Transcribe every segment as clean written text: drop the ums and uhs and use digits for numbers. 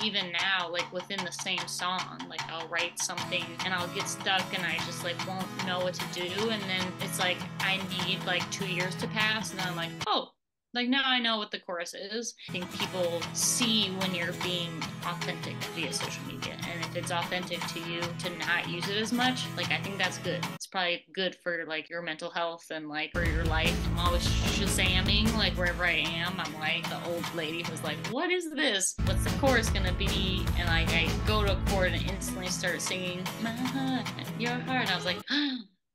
even now, like within the same song, like I'll write something and I'll get stuck and I just like won't know what to do. And then it's like I need like 2 years to pass and then I'm like, oh, like now I know what the chorus is. I think people see when you're being authentic via social media. And if it's authentic to you to not use it as much, like I think that's good. It's probably good for like your mental health and like for your life. I'm always shazamming like wherever I am. I'm like the old lady who's like, what is this? What's the chorus gonna be? And like I go to a chord and instantly start singing my heart, your heart. And I was like,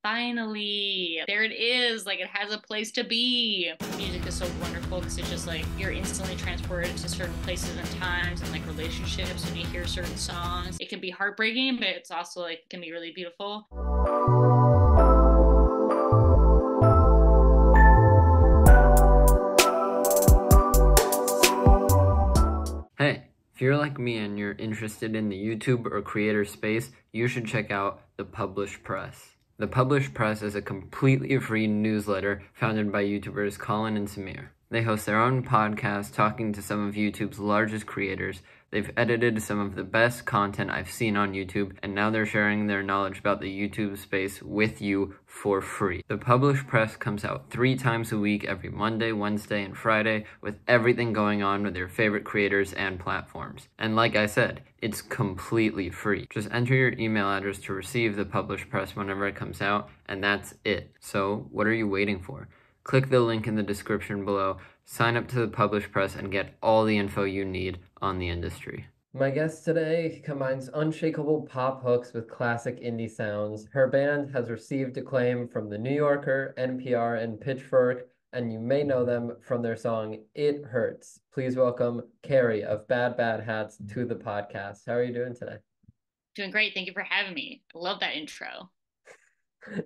finally, there it is. Like it has a place to be. Music is so wonderful because it's just like you're instantly transported to certain places and times and like relationships when you hear certain songs. It can be heartbreaking, but it's also like can be really beautiful. Hey, if you're like me and you're interested in the YouTube or creator space, you should check out The Published Press. The Published Press is a completely free newsletter founded by YouTubers Colin and Samir. They host their own podcast talking to some of YouTube's largest creators. They've edited some of the best content I've seen on YouTube, and now they're sharing their knowledge about the YouTube space with you for free. The Published Press comes out 3 times a week, every Monday, Wednesday, and Friday, with everything going on with your favorite creators and platforms. And like I said, it's completely free. Just enter your email address to receive the Published Press whenever it comes out, and that's it. So what are you waiting for? Click the link in the description below, sign up to the Published Press, and get all the info you need on the industry. My guest today combines unshakable pop hooks with classic indie sounds. Her band has received acclaim from The New Yorker, NPR, and Pitchfork, and you may know them from their song It Hurts. Please welcome Kerry of Bad Bad Hats to the podcast. How are you doing today? Doing great. Thank you for having me. I love that intro.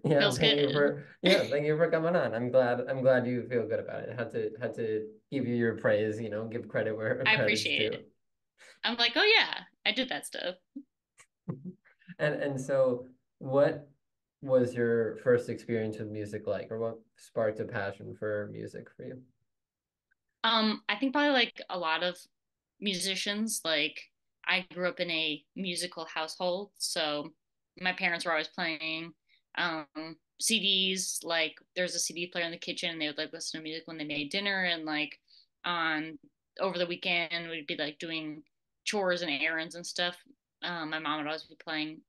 Yeah, Feels thank you good. thank you for coming on. I'm glad you feel good about it. Had to give you your praise, give credit where I credit's appreciate due. it. I'm like, oh yeah, I did that stuff. And so what was your first experience with music like, or what sparked a passion for music for you? I think probably like a lot of musicians, like I grew up in a musical household, so my parents were always playing um CDs. Like there's a CD player in the kitchen and they would like listen to music when they made dinner and like on over the weekend we'd be like doing chores and errands and stuff. My mom would always be playing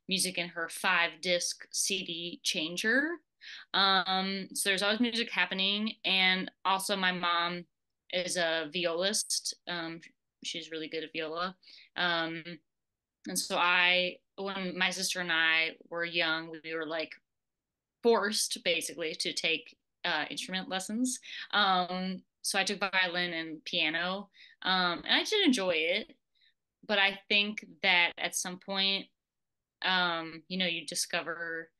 music in her 5 disc CD changer. So there's always music happening. And also, my mom is a violist. She's really good at viola. Um, and so when my sister and I were young, we were like forced basically to take instrument lessons. So I took violin and piano, and I did enjoy it. But I think that at some point, you discover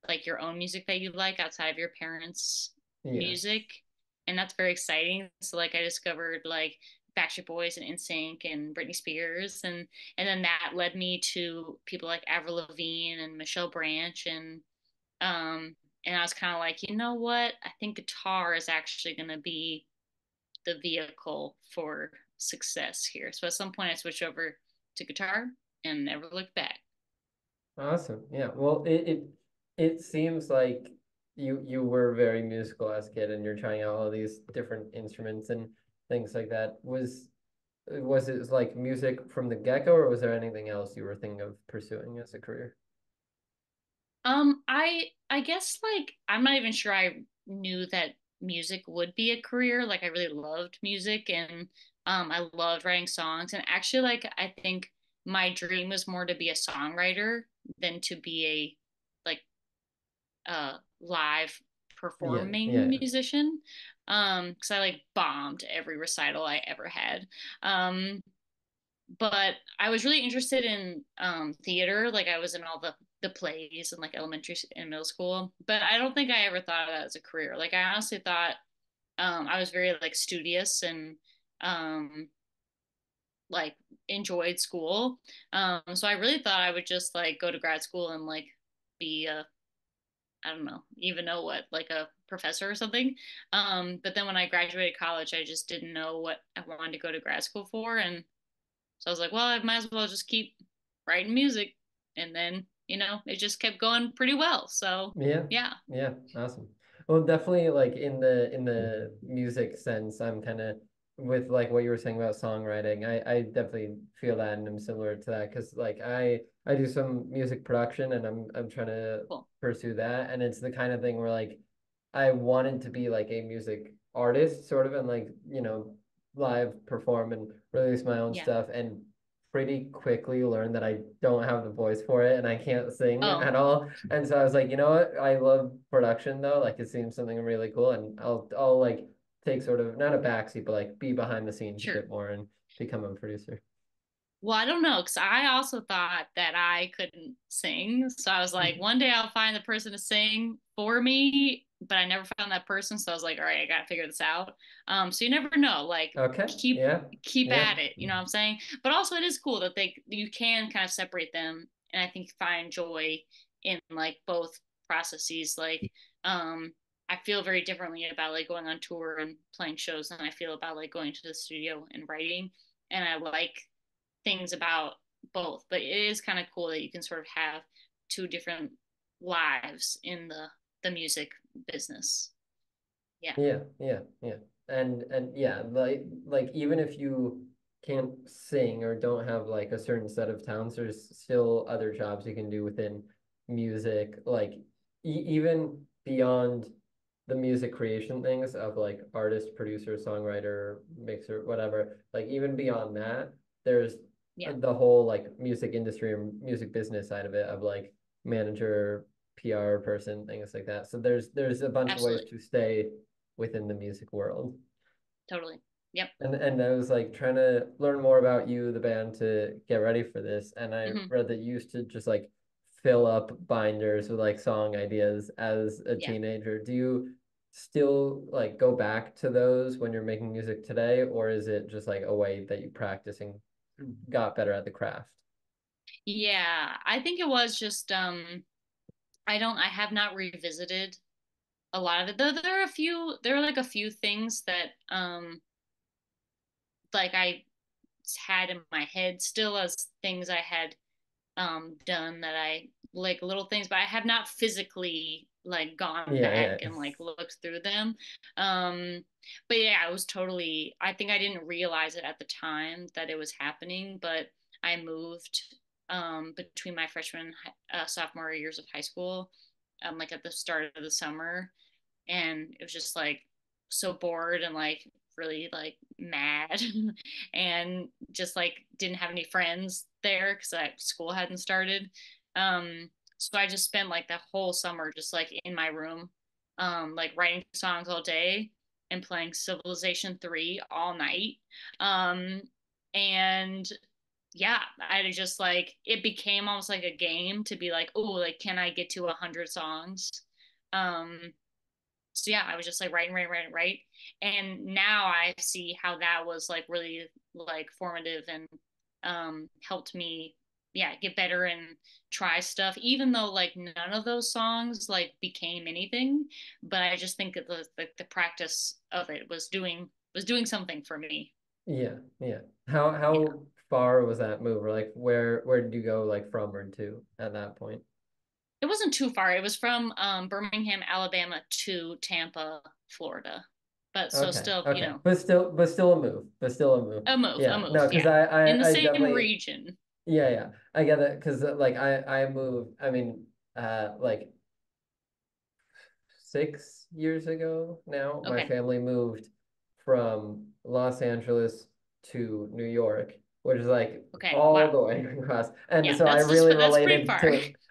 like your own music that you like outside of your parents' Yeah. music, and that's very exciting. So like I discovered like Backstreet Boys and NSYNC and Britney Spears, and then that led me to people like Avril Lavigne and Michelle Branch, um and I was kind of like, you know what? I think guitar is actually going to be the vehicle for success here. So at some point I switched over to guitar and never looked back. Awesome. Yeah. Well, it seems like you were very musical as a kid, and you're trying out all these different instruments and things like that. Was it like music from the get-go, or was there anything else you were thinking of pursuing as a career? I guess like I'm not even sure I knew that music would be a career. Like I really loved music and I loved writing songs and actually like I think my dream was more to be a songwriter than to be a like live Yeah, yeah, performing yeah. musician. Because I like bombed every recital I ever had. Um but I was really interested in theater. Like I was in all the plays in like elementary and middle school, but I don't think I ever thought of that as a career. Like I honestly thought I was very like studious and um, like enjoyed school. So I really thought I would just like go to grad school and like be a I don't know even know what like a professor or something. But then when I graduated college, I just didn't know what I wanted to go to grad school for, and So I was like, well, I might as well just keep writing music. And then, it just kept going pretty well. So Yeah, yeah, yeah, awesome. Well, definitely like in the music sense, I'm kind of with like what you were saying about songwriting. I definitely feel that and I'm similar to that because like I do some music production and I'm trying to cool. pursue that and it's the kind of thing where like I wanted to be like a music artist sort of and like, live perform and release my own Yeah. stuff and pretty quickly learned that I don't have the voice for it and I can't sing Oh, at all. And so I was like, you know what? I love production though. Like it seems something really cool and I'll like take sort of not a backseat, but like be behind the scenes a sure. bit more and become a producer. Well, I don't know, because I also thought that I couldn't sing. So I was like, one day I'll find the person to sing for me, but I never found that person. So I was like, all right, I gotta figure this out. So you never know. Like Okay. keep Yeah. keep Yeah. at it, you know what I'm saying? But also it is cool that you can kind of separate them and I think find joy in like both processes. Like I feel very differently about like going on tour and playing shows than I feel about like going to the studio and writing. And I like things about both, but it is kind of cool that you can sort of have two different lives in the music business. Yeah. Yeah, yeah, yeah. And yeah, like even if you can't sing or don't have like a certain set of talents, there's still other jobs you can do within music, like even beyond the music creation things of like artist, producer, songwriter, mixer, whatever. Like even beyond that, there's Yeah, the whole like music industry or music business side of it of like manager, PR person, things like that. So there's a bunch of ways absolutely. to stay within the music world. Totally. Yep. And I was like trying to learn more about you, the band, to get ready for this. And I Hmm. read that you used to just like fill up binders with like song ideas as a Yeah. teenager. Do you still like go back to those when you're making music today, or is it just like a way that you practice and got better at the craft? Yeah. I think it was just I have not revisited a lot of it. Though there are like a few things that like I had in my head still as things I had done that I like little things, but I have not physically like gone Yeah, back yeah. and like looked through them. Um, but yeah, I was totally, I think I didn't realize it at the time that it was happening, but I moved between my freshman and sophomore years of high school, like at the start of the summer, and it was just like so bored and like really like mad and just like didn't have any friends there because school hadn't started. So I just spent like the whole summer just like in my room, like writing songs all day and playing Civilization 3 all night. um and yeah, I just like it became almost like a game to be like, oh, like can I get to 100 songs? um so yeah, I was just like writing. And now I see how that was like really like formative and helped me, yeah, get better and try stuff, even though like none of those songs like became anything. But I just think that the practice of it was doing something for me. Yeah, yeah. Yeah. How far was that move? Or like where did you go like from or to at that point? It wasn't too far. It was from Birmingham, Alabama to Tampa, Florida. But so Okay, still, okay. But still a move. But still a move. a Yeah. move, No, because yeah. In the I same definitely region. yeah, yeah. I get it because like I moved, I mean, like 6 years ago now, my Okay. family moved from Los Angeles to New York, which is like Okay. all Wow. the way across. And Yeah, so that's pretty far.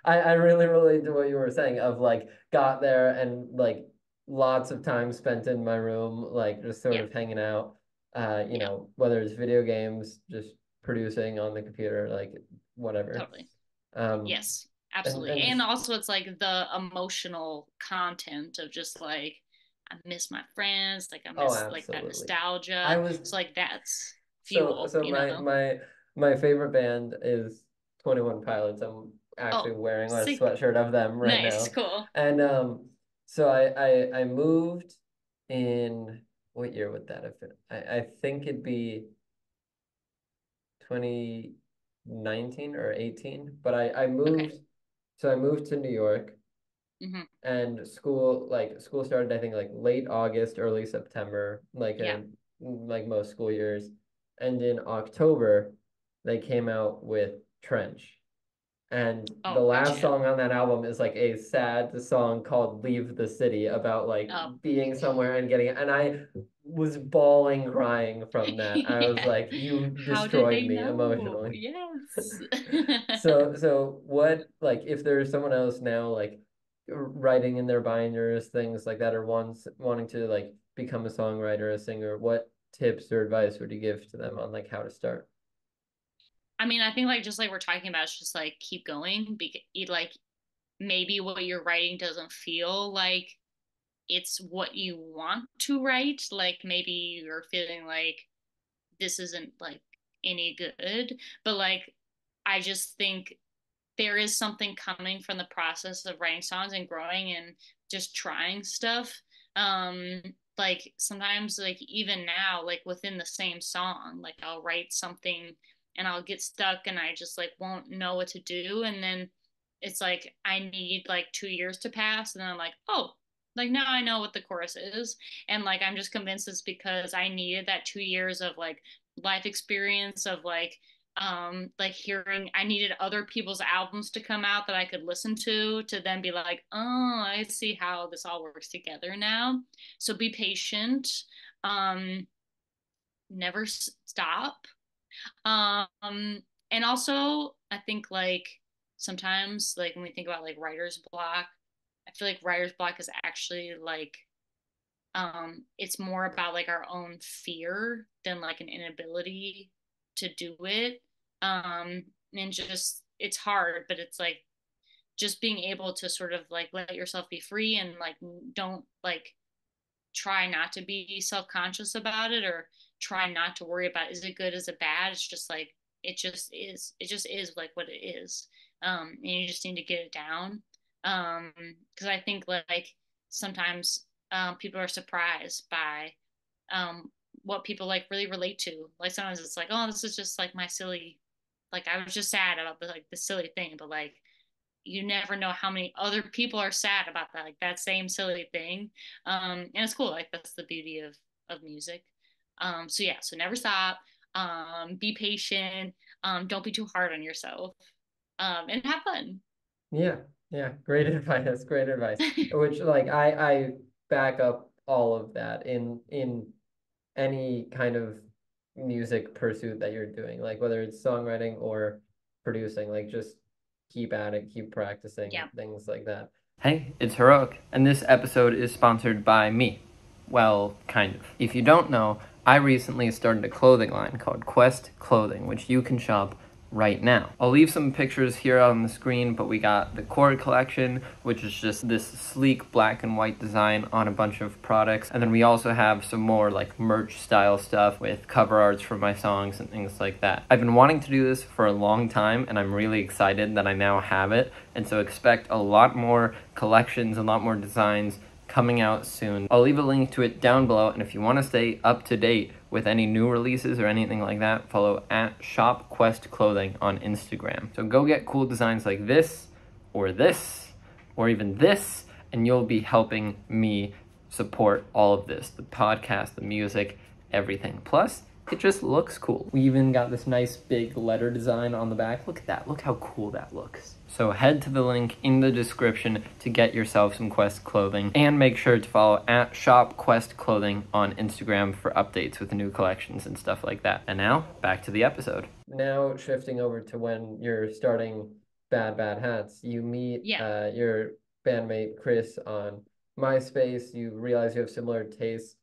I really related to what you were saying of like got there and like lots of time spent in my room, like just sort Yeah. of hanging out, Yeah. whether it's video games, just producing on the computer, like whatever. Totally. Um, Yes. and Absolutely. and And also it's like the emotional content of just like I miss my friends, like I oh, miss like that absolutely. I nostalgia. was So like that's So fuel, so you my know? my my favorite band is 21 Pilots. I'm actually Oh, wearing a sick. sweatshirt of them right Nice, now. cool. And so I moved in what year would that have been? I think it'd be 2019 or 18, but I Okay. moved, so I moved to New York, Hmm. and school started, I think, like late August, early September, Yeah. like most school years. And in October, they came out with Trench. And the Oh, last gotcha. song on that album is like a sad song called Leave the City, about like Oh. being somewhere and getting it. And I was bawling, crying from that. I was Yeah. like, you How did destroyed they me know? emotionally. Yes. So what, like, if there's someone else now like writing in their binders, things like that, or wanting to like become a songwriter, a singer, what tips or advice would you give to them on like how to start? I mean, I think like just like we're talking about, it's just like keep going. Because like maybe what you're writing doesn't feel like it's what you want to write. Like maybe you're feeling like this isn't like any good, but like I just think there is something coming from the process of writing songs and growing and just trying stuff. um like sometimes like even now like within the same song like I'll write something and I'll get stuck and I just like won't know what to do, and then it's like I need like 2 years to pass and then I'm like, oh, like now I know what the chorus is. And like I'm just convinced it's because I needed that 2 years of like life experience of like hearing I needed other people's albums to come out that I could listen to then be like, oh, I see how this all works together now. So be patient. um Never stop. And also I think like sometimes like when we think about like writer's block, I feel like writer's block is actually like it's more about like our own fear than like an inability to do it. And just it's hard, but it's like just being able to sort of like let yourself be free and like don't like try not to be self-conscious about it or try not to worry about is it good, is it bad. It's just like it just is like what it is. And you just need to get it down. Because I think like sometimes people are surprised by um what people like really relate to. Like sometimes it's like, oh, this is just like my silly, like I was just sad about the like the silly thing, but like you never know how many other people are sad about that, like that same silly thing. And it's cool. Like that's the beauty of music. So yeah, so never stop. Be patient. Don't be too hard on yourself. And have fun. Yeah, yeah, great advice, great advice. Which like I back up all of that in any kind of music pursuit that you're doing, like whether it's songwriting or producing, like just keep at it, keep practicing, Yeah. things like that. Hey, it's Heroek, and this episode is sponsored by me. Well, kind of. If you don't know, I recently started a clothing line called Quest Clothing, which you can shop right now. I'll leave some pictures here on the screen, but we got the core collection, which is just this sleek black and white design on a bunch of products. And then we also have some more like merch style stuff with cover arts for my songs and things like that. I've been wanting to do this for a long time, and I'm really excited that I now have it. And so expect a lot more collections, a lot more designs coming out soon. I'll leave a link to it down below, and if you want to stay up to date with any new releases or anything like that, follow at ShopQuestClothing on Instagram. So go get cool designs like this, or even this, and you'll be helping me support all of this, the podcast, the music, everything. Plus, it just looks cool. We even got this nice big letter design on the back. Look at that. Look how cool that looks. So head to the link in the description to get yourself some Quest clothing, and make sure to follow at Shop Quest Clothing on Instagram for updates with new collections and stuff like that. And now, back to the episode. Now shifting over to when you're starting Bad Bad Hats, you meet Yeah. your bandmate Chris on MySpace. You realize you have similar tastes.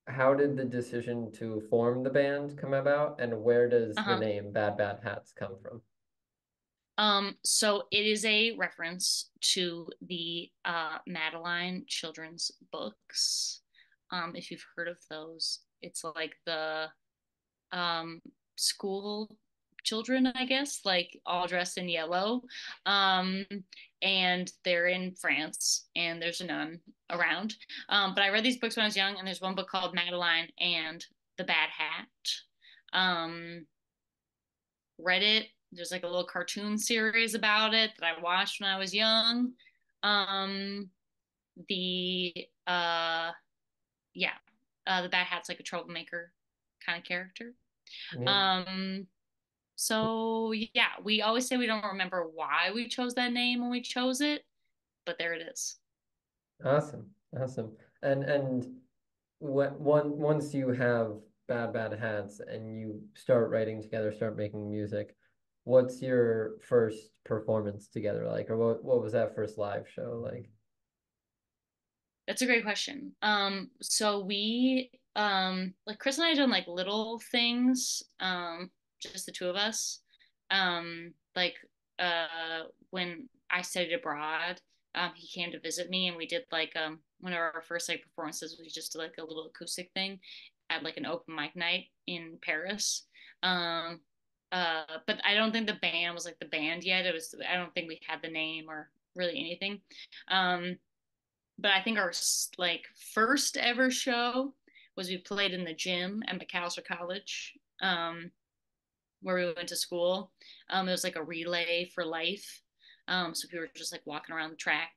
How did the decision to form the band come about, and where does the Uh-huh. name Bad Bad Hats come from? So it is a reference to the Madeline children's books. If you've heard of those, it's like the um school children, I guess, like all dressed in yellow. Um, and they're in France and there's a nun around. But I read these books when I was young, and there's one book called Madeline and the Bad Hat. Um, Reddit. There's like a little cartoon series about it that I watched when I was young. Um, the yeah, the Bad Hat's like a troublemaker kind of character. Yeah. Um, so yeah, we always say we don't remember why we chose that name when we chose it, but there it is. Awesome. Awesome. And once you have bad hats and you start writing together, start making music, what's your first performance together like? Or what was that first live show like? That's a great question. So we like Chris and I done like little things, just the two of us. Like when I studied abroad, he came to visit me and we did like one of our first like performances we just did like a little acoustic thing at like an open mic night in Paris. Um but I don't think the band was like the band yet. I don't think we had the name or really anything. Um but I think our like first ever show was we played in the gym at McAllister College, where we went to school. It was like a relay for life. So people were just like walking around the track,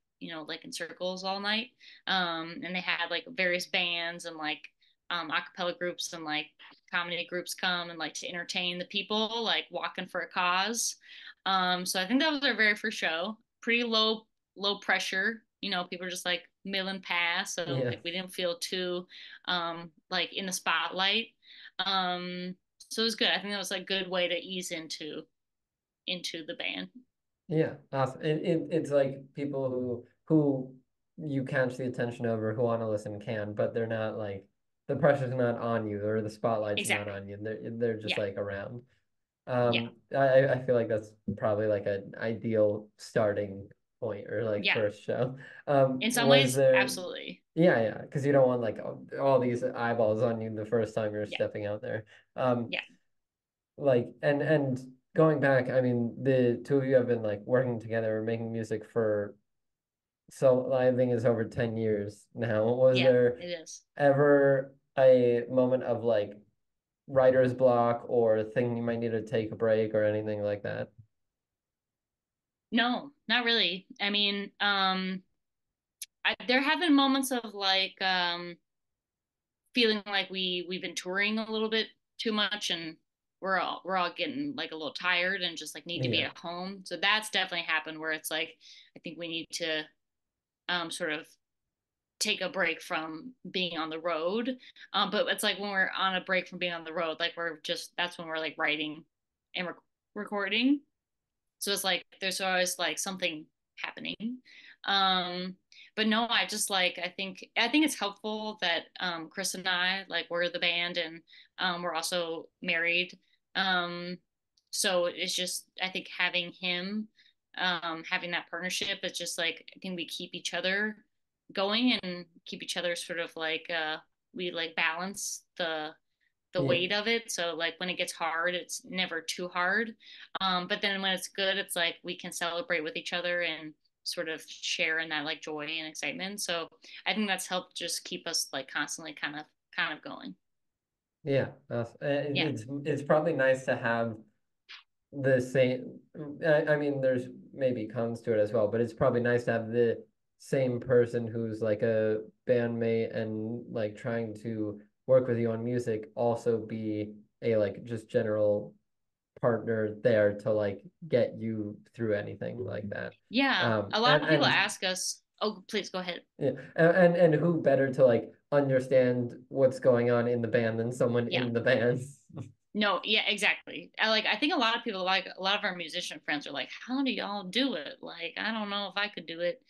like in circles all night. And they had like various bands and like a cappella groups and like comedy groups come and like to entertain the people, like walking for a cause. So I think that was our very first show. Pretty low pressure. People were just like milling past, so Yeah. like we didn't feel too like in the spotlight. Um, so it was good. I think that was like a good way to ease into the band. Yeah, awesome. It's like people who you catch the attention of or who want to listen can, but they're not like the pressure's not on you or the spotlight's not Exactly. on you. They're just Yeah. like around. Yeah. I feel like that's probably like an ideal starting point or like Yeah. first show. In some Was ways, there? absolutely. Yeah, because you don't want like all these eyeballs on you the first time you're Yeah. stepping out there. Um, Yeah. like and going back, I mean, the two of you have been like working together or making music for so I think it's over 10 years now. Was Yeah. there It is. ever a moment of like writer's block or thinking you might need to take a break or anything like that? No, not really. I mean, there have been moments of like feeling like we've been touring a little bit too much and we're all getting like a little tired and just like need to be Yeah, at home. So that's definitely happened where it's like I think we need to sort of take a break from being on the road. But it's like when we're on a break from being on the road, like that's when we're like writing and recording. So it's like there's always like something happening. Um, but no, I just like I think it's helpful that Chris and I like we're the band and we're also married. Um, so it's just I think having him having that partnership it's just like I think we keep each other going and keep each other sort of like we like balance the yeah, weight of it. So like when it gets hard, it's never too hard. But then when it's good, it's like we can celebrate with each other and sort of share in that like joy and excitement. So I think that's helped just keep us like constantly kind of going. yeah. Yeah. It's probably nice to have the same. I mean, there's maybe cons to it as well, but it's probably nice to have the same person who's like a bandmate and like trying to work with you on music also be a like just general partner there to like get you through anything like that. Yeah. A lot And of people ask us, oh, please go ahead. yeah, and who better to like understand what's going on in the band than someone Yeah. in the band? No, yeah, exactly. I think a lot of people like a lot of our musician friends are like, how do y'all do it? Like, I don't know if I could do it.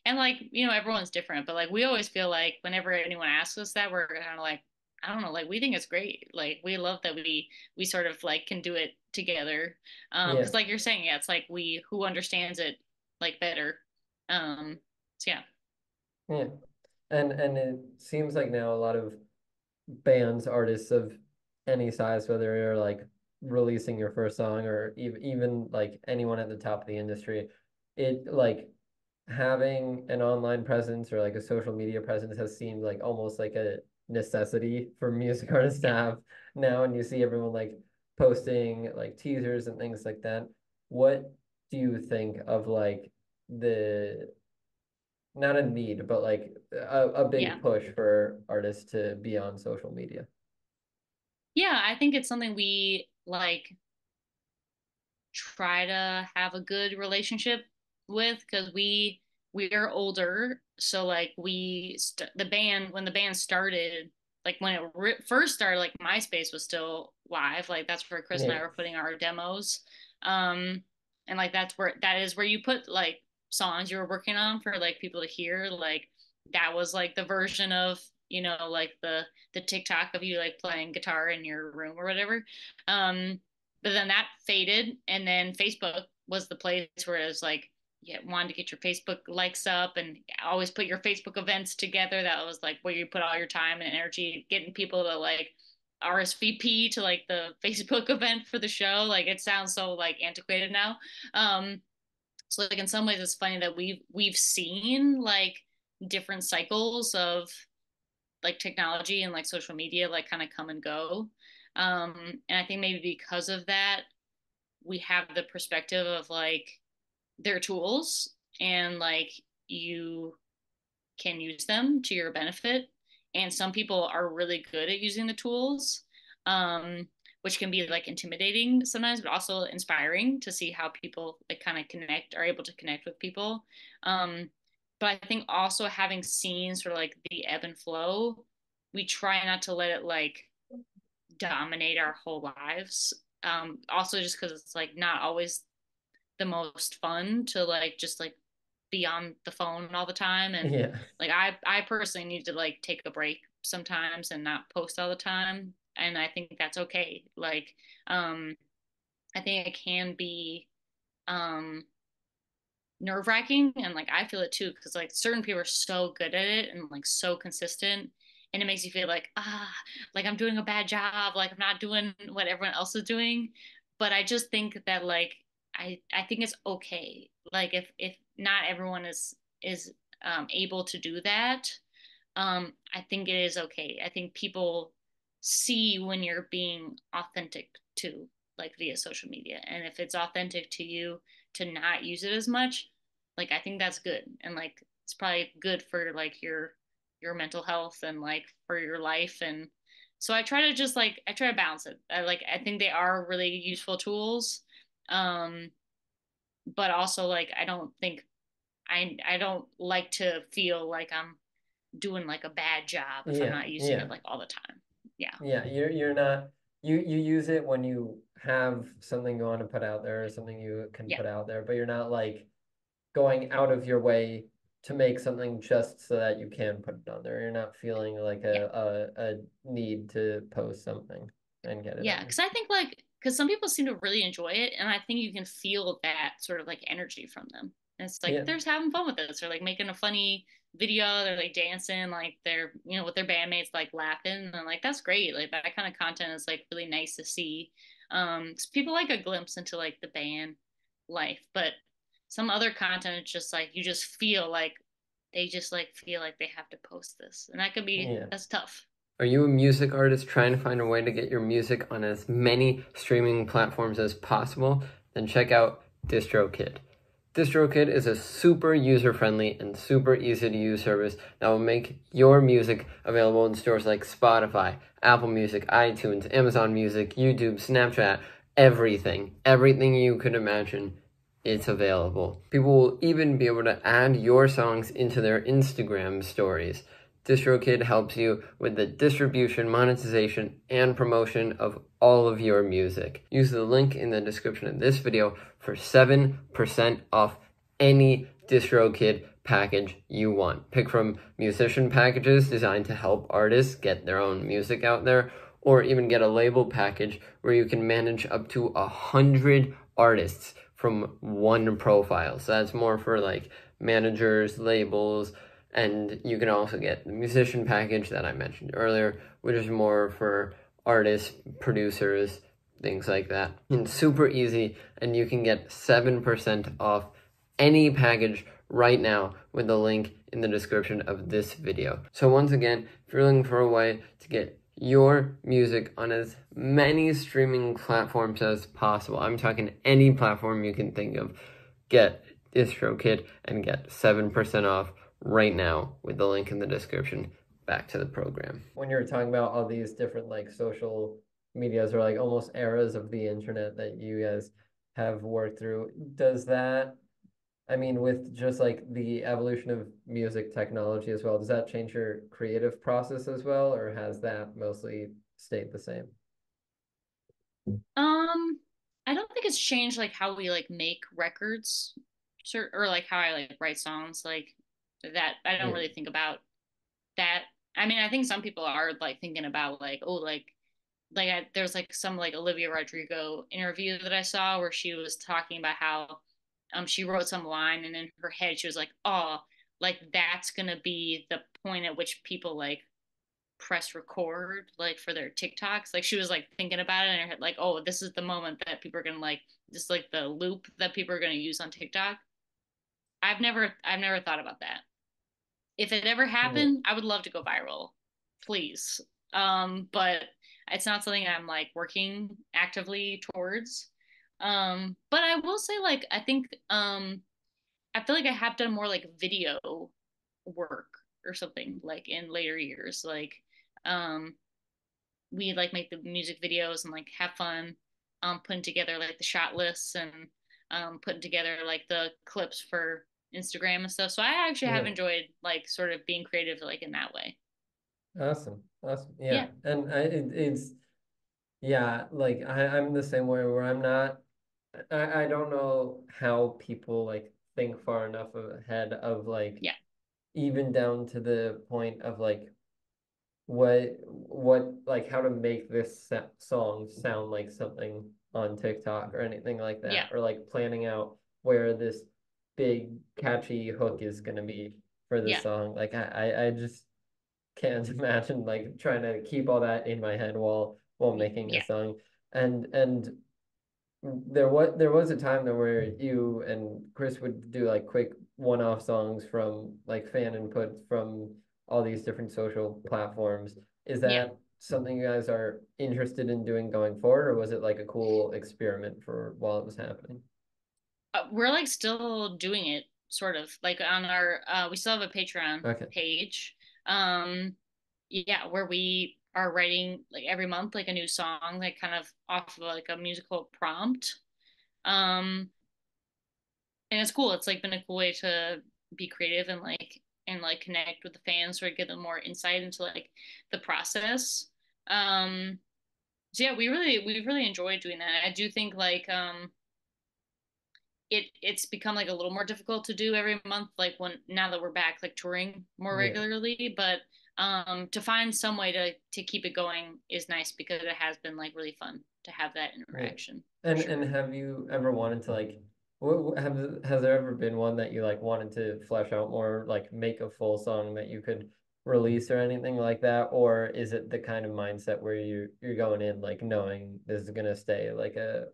And like, everyone's different, but like we always feel like whenever anyone asks us that, we're kind of like, I don't know, like we think it's great. Like we love that we sort of like can do it together. Yeah, Because like you're saying, yeah, it's like we who understands it like better. So yeah. yeah. And it seems like now a lot of bands, artists of any size, whether you're like releasing your first song or even like anyone at the top of the industry, it like having an online presence or like a social media presence has seemed like almost like a necessity for music artists to Yeah. have now. And you see everyone like posting like teasers and things like that. What do you think of like the not a need, but like a Yeah. big push for artists to be on social media? Yeah, I think it's something we like try to have a good relationship with because we're older, so like the band when the band started, like when it first started, like MySpace was still live, like that's where Chris and Yeah. I were putting our demos, um and like that is where you put like songs you were working on for like people to hear, like that was like the version of like the TikTok of you like playing guitar in your room or whatever. But then that faded, and then Facebook was the place where it was like you wanted to get your Facebook likes up and always put your Facebook events together. That was like where you put all your time and energy getting people to like RSVP to like the Facebook event for the show. Like it sounds so like antiquated now. So like in some ways it's funny that we've seen like different cycles of like technology and like social media like kind of come and go. And I think maybe because of that, we have the perspective of like their tools and like you can use them to your benefit. And some people are really good at using the tools, um, which can be like intimidating sometimes, but also inspiring to see how people like kind of are able to connect with people. Um, but I think also having seen sort of like the ebb and flow, we try not to let it like dominate our whole lives. Also just because it's like not always the most fun to like just like be on the phone all the time, and Yeah. like I personally need to like take a break sometimes and not post all the time, and I think that's okay. Like um I think it can be um nerve wracking, and like I feel it too because like certain people are so good at it and like so consistent, and it makes you feel like like I'm doing a bad job, like I'm not doing what everyone else is doing. But I just think that like I think it's okay, like if not everyone is able to do that. I think it is okay. I think people see when you're being authentic too, like via social media. And if it's authentic to you to not use it as much, like I think that's good. And like it's probably good for like your mental health and like for your life. And so I try to balance it. I think they are really useful tools. Um, but also like I don't like to feel like I'm doing like a bad job if I'm Yeah. not using it Yeah. like all the time. Yeah. Yeah, you're not you use it when you have something you want to put out there or something you can Yeah. put out there, but you're not like going out of your way to make something just so that you can put it on there. You're not feeling like Yeah. a need to post something and get it Yeah. on. Cause I think like, cause some people seem to really enjoy it. And I think you can feel that sort of like energy from them. And it's like, Yeah. they're just having fun with this. They're like making a funny video. They're like dancing, like they're, with their bandmates, like laughing. And like, that's great. Like that kind of content is like really nice to see. 'Cause people like a glimpse into like the band life, but some other content, it's just like, you just feel like they just like feel like they have to post this. And Yeah. that's tough. Are you a music artist trying to find a way to get your music on as many streaming platforms as possible? Then check out DistroKid. DistroKid is a super user-friendly and super easy-to-use service that will make your music available in stores like Spotify, Apple Music, iTunes, Amazon Music, YouTube, Snapchat, everything. Everything you could imagine, it's available. People will even be able to add your songs into their Instagram stories. DistroKid helps you with the distribution, monetization, and promotion of all of your music. Use the link in the description of this video for 7% off any DistroKid package you want. Pick from musician packages designed to help artists get their own music out there, or even get a label package where you can manage up to 100 artists from one profile. So that's more for like managers, labels, and you can also get the musician package that I mentioned earlier, which is more for artists, producers, things like that. It's super easy, and you can get 7% off any package right now with the link in the description of this video. So once again, if you're looking for a way to get your music on as many streaming platforms as possible. I'm talking any platform you can think of. Get DistroKid and get 7% off right now with the link in the description. Back to the program. When you're talking about all these different like social medias or like almost eras of the internet that you guys have worked through, does that, I mean, with just like the evolution of music technology as well, does that change your creative process as well, or has that mostly stayed the same? Um, I don't think it's changed like how we like make records, or like how I like write songs like that. I don't Yeah. really think about that. I mean, I think some people are like thinking about like, oh, there's like some like Olivia Rodrigo interview that I saw where she was talking about how she wrote some line and in her head she was like, oh, like that's gonna be the point at which people like press record like for their TikToks. Like she was like thinking about it in her head, like, oh, this is the moment that people are gonna like just like the loop that people are gonna use on TikTok. I've never thought about that. If it ever Yeah. happened, I would love to go viral. Please. But it's not something I'm like working actively towards. But I will say like I think I feel like I have done more like video work or something like in later years. Like um we like make the music videos and like have fun putting together like the shot lists and putting together like the clips for Instagram and stuff. So I actually have Yeah. enjoyed like sort of being creative like in that way. Awesome. Awesome. Yeah. Yeah. And it's, yeah, like I'm the same way where I'm not, I don't know how people like think far enough ahead of like Yeah. even down to the point of like like how to make this song sound like something on TikTok or anything like Yeah. that, or like planning out where this big catchy hook is gonna be for the Yeah. song. Like I just can't imagine like trying to keep all that in my head while making a Yeah. song. And there was a time there where you and Chris would do like quick one-off songs from like fan input from all these different social platforms. Is Yeah. that something you guys are interested in doing going forward, or was it like a cool experiment for while it was happening? We're like still doing it sort of like on our we still have a Patreon Okay. page. Um yeah, where we are writing like every month like a new song like kind of off of like a musical prompt. Um and it's cool. It's like been a cool way to be creative and like connect with the fans or give them more insight into like the process. Um so yeah, we've really enjoyed doing that. I do think like it's become like a little more difficult to do every month like when now that we're back like touring more Yeah. regularly, but to find some way to keep it going is nice because it has been like really fun to have that Yeah. interaction for And sure. have you ever wanted to like has there ever been one that you like wanted to flesh out more, like make a full song that you could release or anything like that? Or is it the kind of mindset where you're going in like knowing this is gonna stay like a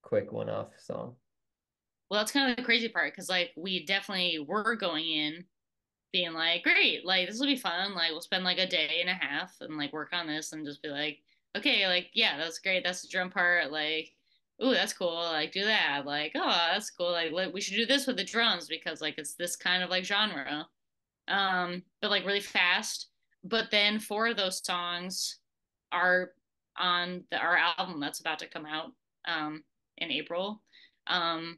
quick one-off song? Well, that's kind of the crazy part because like we definitely were going in being like, great, like this will be fun. Like we'll spend like a day and a half and like work on this and just be like, okay, like yeah, that's great. That's the drum part. Like, ooh, that's cool. Like do that. Like, oh, that's cool. Like we should do this with the drums because like it's this kind of like genre. But like really fast. But then four of those songs are on our album that's about to come out in April. Um,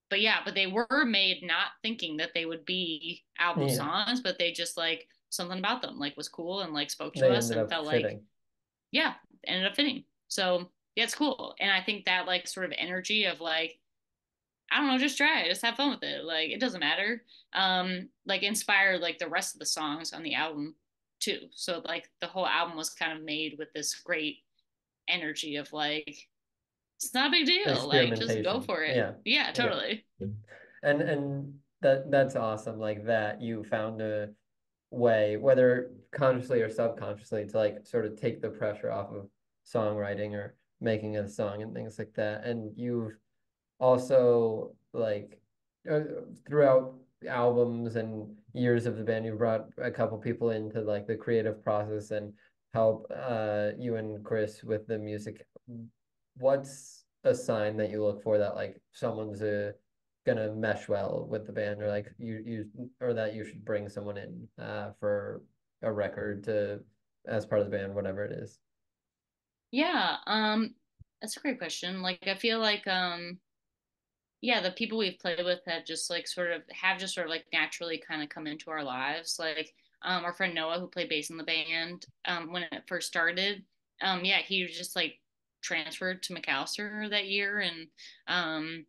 but yeah, but they were made not thinking that they would be album Yeah, songs, but they just like something about them like was cool and like spoke to they us ended and up felt like fitting. yeah, ended up fitting. So yeah, it's cool. And I think that like sort of energy of like, I don't know, just try it, just have fun with it. Like it doesn't matter. Like inspired like the rest of the songs on the album too. So like the whole album was kind of made with this great energy of like, it's not a big deal. Like just go Experimentation. for it. Yeah. Yeah, Yeah. totally. And that's awesome. Like that you found a way, whether consciously or subconsciously, to like sort of take the pressure off of songwriting or making a song and things like that. And you've also like uh, throughout albums and years of the band, you brought a couple people into like the creative process and help you and Chris with the music, what's a sign that you look for that like someone's gonna mesh well with the band, or like or that you should bring someone in for a record to as part of the band, whatever it is. Yeah, that's a great question. Like I feel like yeah, the people we've played with have just sort of like naturally kind of come into our lives. Like our friend Noah who played bass in the band when it first started. Yeah, he was just like transferred to McAllister that year and um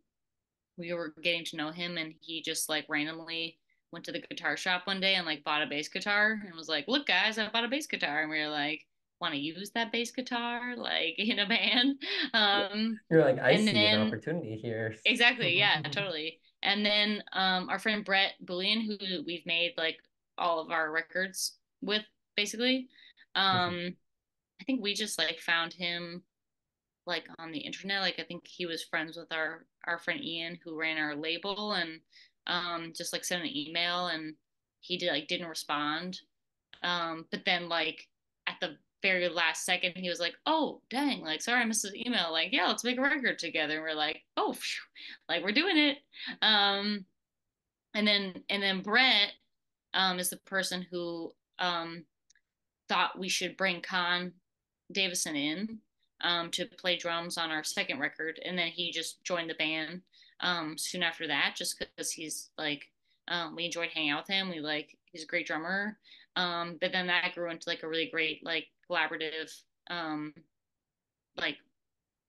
we were getting to know him and he just like randomly went to the guitar shop one day and like bought a bass guitar and was like, "Look guys, I bought a bass guitar." And we were like, "Want to use that bass guitar like in a band?" You're like, I And see an then opportunity here. exactly, yeah, totally. And then our friend Brett Bullion, who we've made like all of our records with, basically. Um, I think we just like found him like on the internet. Like I think he was friends with our friend Ian who ran our label and just like sent an email and didn't respond. But then like at the very last second he was like, "Oh, dang, like sorry I missed his email. Like, yeah, let's make a record together." And we're like, "Oh, phew, like we're doing it." Um and then Brett is the person who thought we should bring Con Davison in to play drums on our second record, and then he just joined the band soon after that, just because we enjoyed hanging out with him. He's a great drummer, but then that grew into like a really great like collaborative um, like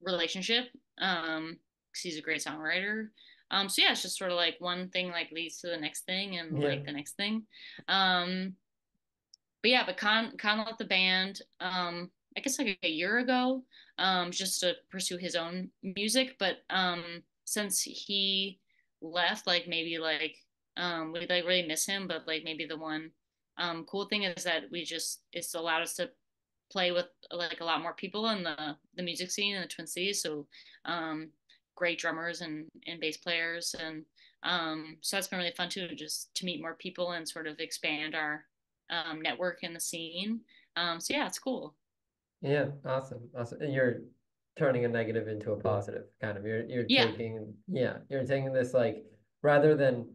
relationship. Because he's a great songwriter. So yeah, it's just sort of like one thing like leads to the next thing and Yeah. like the next thing. Um, but yeah, but Khan left the band, I guess like a year ago, just to pursue his own music. But since he left, like maybe like we like really miss him. But like maybe the one cool thing is that it's allowed us to play with like a lot more people in the music scene in the Twin Cities. So um, great drummers and bass players, and so that's been really fun too, just to meet more people and sort of expand our network in the scene. So yeah, it's cool. Yeah, awesome. Awesome. And you're turning a negative into a positive, kind of. Yeah, You're taking this like rather than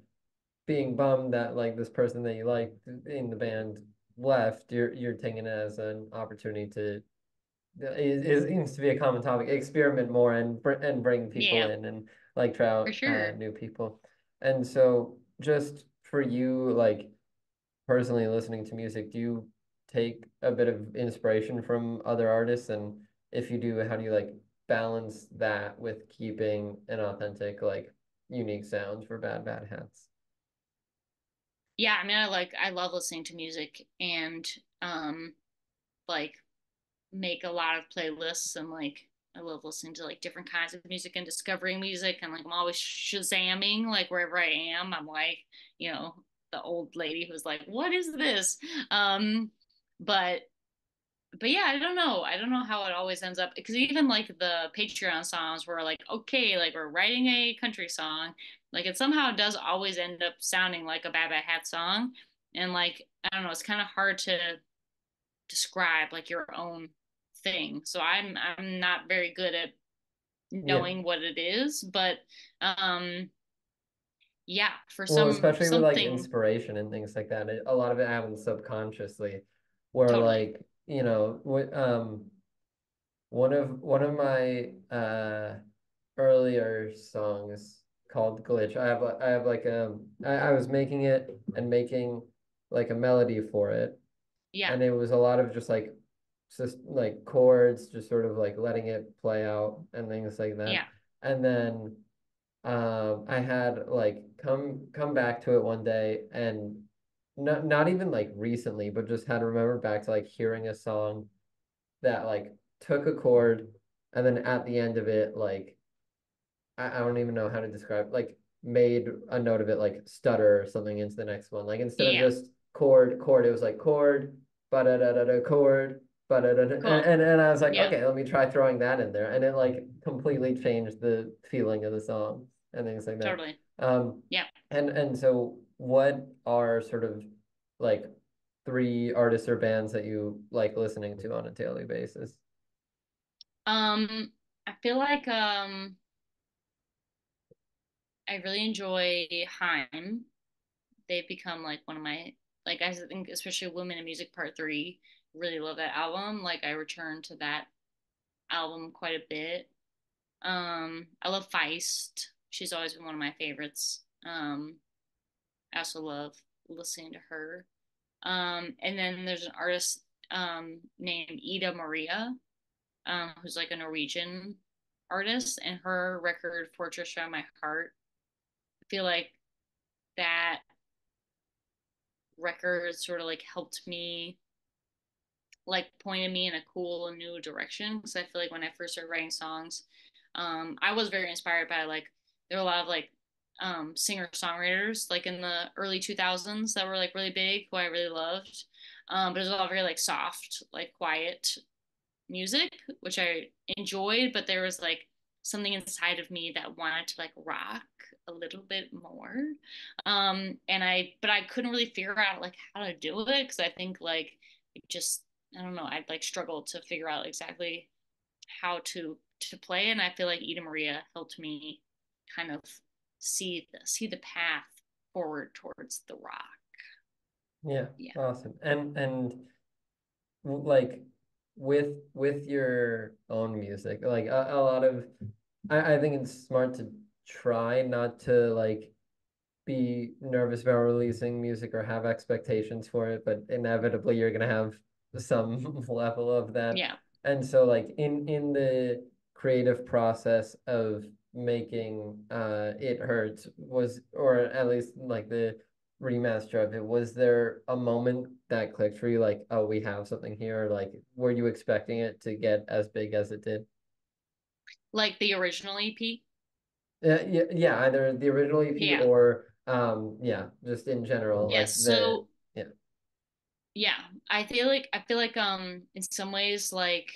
being bummed that like this person that you liked in the band left, you're taking it as an opportunity to it seems to be a common topic, experiment more and bring people yeah, in and like try for out sure. new people. And so just for you, like personally listening to music, do you take a bit of inspiration from other artists? And if you do, how do you like balance that with keeping an authentic, like unique sound for Bad Hats? Yeah, I mean, I love listening to music and um like make a lot of playlists and like I love listening to like different kinds of music and discovering music and like I'm always shazamming like wherever I am. I'm like, you know, the old lady who's like, "What is this?" Um, but but yeah, I don't know. I don't know how it always ends up because even like the Patreon songs were like, okay, like we're writing a country song, like it somehow does always end up sounding like a Bad Hat song, and like I don't know, it's kind of hard to describe like your own thing. So I'm not very good at Yeah. knowing what it is, but um yeah, for Well, especially with like something inspiration and things like that, a lot of it happens subconsciously, where totally. like, one of my earlier songs called Glitch. I have like I was making it and making like a melody for it, Yeah, and it was a lot of just like chords, just sort of like letting it play out and things like that. yeah, And then I had like come back to it one day and not even like recently, but just had remembered back to like hearing a song that like took a chord and then at the end of it like I don't even know how to describe like made a note of it like stutter or something into the next one. Like instead of yeah. just chord, it was like chord, ba da da da da chord, ba da da da, Cool. and I was like, Yeah, okay, let me try throwing that in there, and it like completely changed the feeling of the song and things like that. totally. Um, Yeah. and so what are sort of like three artists or bands that you like listening to on a daily basis? I feel like I really enjoy Haim. They've become like one of my like I think especially Women in Music Part 3, really love that album. Like I return to that album quite a bit. I love Feist. She's always been one of my favorites. I also love listening to her. And then there's an artist named Ida Maria, who's like a Norwegian artist, and her record Fortress Around My Heart. I feel like that record sort of like helped me, like pointed me in a cool and new direction. Because I feel like when I first started writing songs, I was very inspired by like there were a lot of like singer songwriters like in the early 2000s that were like really big who I really loved. But it was all very like soft, like quiet music, which I enjoyed, but there was like something inside of me that wanted to like rock a little bit more. But I couldn't really figure out like how to do it because I think like it just, I don't know, I'd like struggled to figure out exactly how to play. And I feel like Ida Maria helped me kind of see the path forward towards the rock. Yeah, Yeah. awesome. And like with your own music, like a lot of I think it's smart to try not to like be nervous about releasing music or have expectations for it, but inevitably you're gonna have some level of that. Yeah. And so like in the creative process of making It Hurts was, or at least like the remaster of it, was there a moment that clicked for you like, oh, we have something here? Or like were you expecting it to get as big as it did? Like the original EP. Yeah, either the original EP Yeah. or yeah, just in general, like Yes. the So yeah. yeah, I feel like in some ways like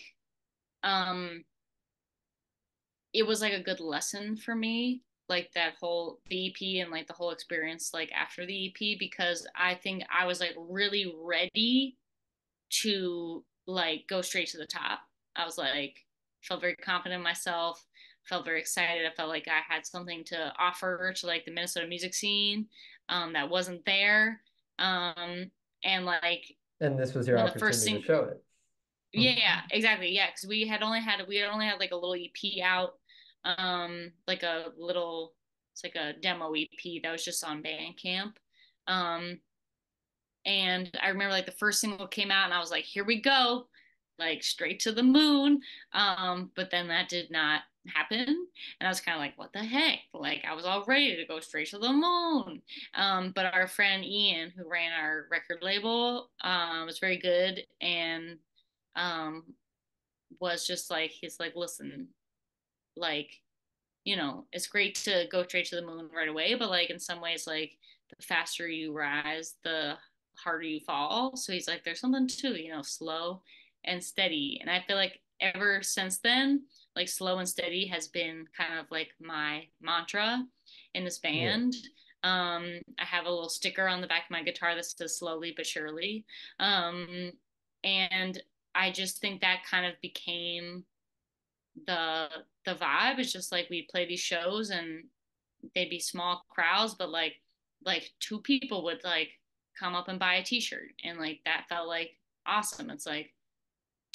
um it was like a good lesson for me, like that whole the EP and like the whole experience like after the EP, because I think I was like really ready to like go straight to the top. I was like felt very confident in myself, felt very excited. I felt like I had something to offer to like the Minnesota music scene that wasn't there. Um and like And this was your when the first opportunity to thing show it. yeah, exactly. Yeah, because we had only had like a little EP out, like a little it's like a demo EP that was just on Bandcamp. Um, and I remember like the first single came out and I was like, here we go, like straight to the moon. But then that did not happen. And I was kind of like, what the heck? Like I was all ready to go straight to the moon. But our friend Ian, who ran our record label, was very good and um was just like he's like, listen, like it's great to go straight to the moon right away, but like in some ways, like the faster you rise, the harder you fall. So he's like, there's something to, slow and steady. And I feel like ever since then, like slow and steady has been kind of like my mantra in this Yeah. band. I have a little sticker on the back of my guitar that says slowly but surely. Um, and I just think that kind of became the the vibe. Is just like we play these shows and they'd be small crowds, but like two people would like come up and buy a t-shirt and like that felt like awesome. It's like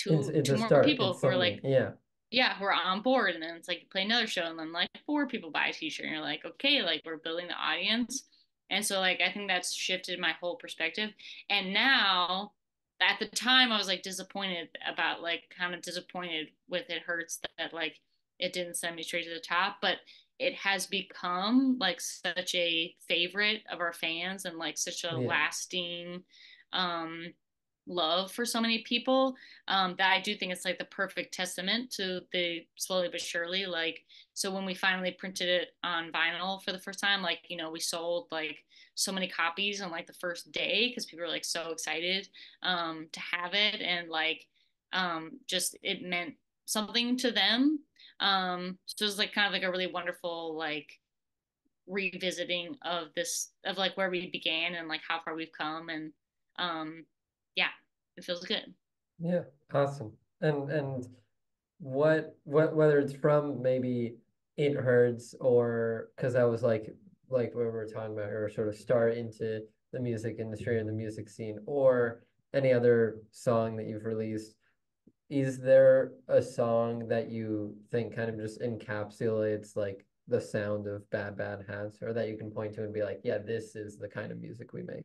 It's two a more start. people It's who are something. like Yeah. yeah, who are on board, and then it's like you play another show and then like four people buy a t-shirt and you're like, okay, like we're building the audience. And so like I think that's shifted my whole perspective. And now at the time I was like disappointed about like kind of disappointed with It Hurts that like it didn't send me straight to the top, but it has become like such a favorite of our fans and like such a Yeah. lasting um love for so many people, that I do think it's like the perfect testament to the slowly but surely. Like, so when we finally printed it on vinyl for the first time, like, we sold like so many copies on like the first day because people were like so excited to have it. And like, just it meant something to them. So it was like kind of like a really wonderful, like, revisiting of this, of like where we began and like how far we've come. And, yeah, it feels good. Yeah, awesome. And what whether it's from maybe It Hurts or because I was like what we were talking about or sort of start into the music industry or the music scene or any other song that you've released, is there a song that you think kind of just encapsulates like the sound of Bad Bad Hats or that you can point to and be like, yeah, this is the kind of music we make?